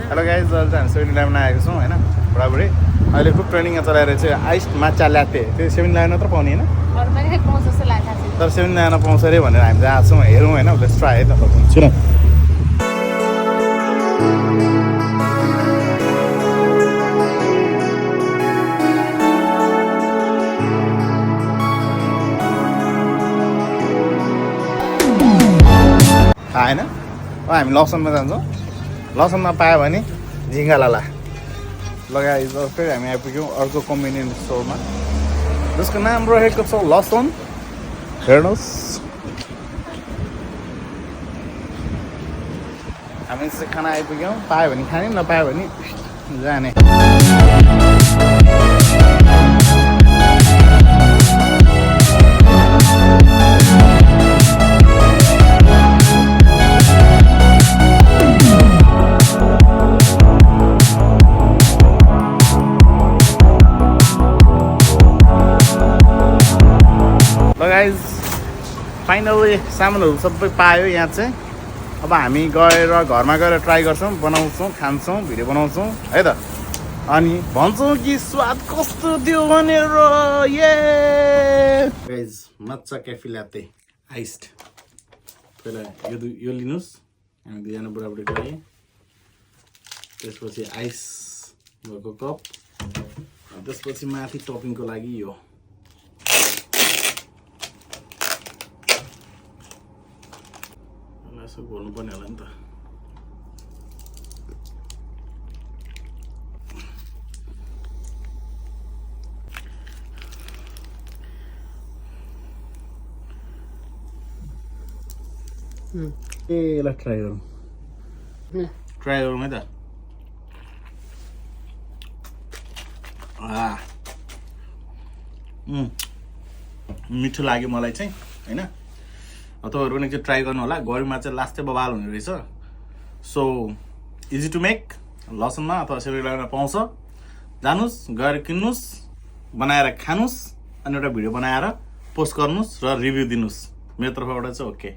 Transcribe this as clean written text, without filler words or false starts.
Hello guys, अहिले चाहिँ हामी 7-Eleven आएको छौँ होइन बुढाबुढी। अहिले खुब ट्रेनिङमा चलाएर चाहिँ आइस माछा ल्याटे त्यो 7-Eleven मात्र पाउने होइन, तर 7-Eleven पाउँछ अरे भनेर हामी जहाँ छौँ हेरौँ होइन। लेट्स ट्राई है त सुन। थाहा होइन, हामी लसनमा जान्छौँ। लसनमा पायो भने झिङ्गा लाला लगाए फेरि हामी आइपुग्यौँ अर्को कन्भिनियन्स स्टोरमा जसको नाम रहेको छ लसन। हेर्नुहोस् हामी चाहिँ खाना आइपुग्यौँ। पायो भने खाने, नपायो भने जाने। गाइज फाइनली सामानहरू सबै पायो यहाँ चाहिँ। अब हामी गएर घरमा गएर ट्राई गर्छौँ, बनाउँछौँ, खान्छौँ, भिडियो बनाउँछौँ है त, अनि भन्छौँ कि स्वाद कस्तो थियो भनेर। ये गाइज मच्चा क्याफे ल्याटे आइस्ड। पहिला यो लिनुहोस्, हामी दुईजना बुढाबुढीको लागि। त्यसपछि आइस भएको कप, त्यसपछि माथि टपिङको लागि यो। यसो घोल्नु पर्ने होला नि त। यसलाई ट्राई गरौँ, ट्राई गरौँ है त। मिठो लाग्यो मलाई चाहिँ होइन। तपाईँहरू पनि चाहिँ ट्राई गर्नु होला। गरीमा चाहिँ लास्ट चाहिँ बबाल हुने रहेछ। So easy to make. लसनमा अथवा 7-Eleven पाउँछ, जानुहोस्, गएर किन्नुहोस्, बनाएर खानुहोस्, अनि एउटा भिडियो बनाएर पोस्ट गर्नुहोस् र रिभ्यू दिनुहोस्। मेरो तर्फबाट चाहिँ ओके।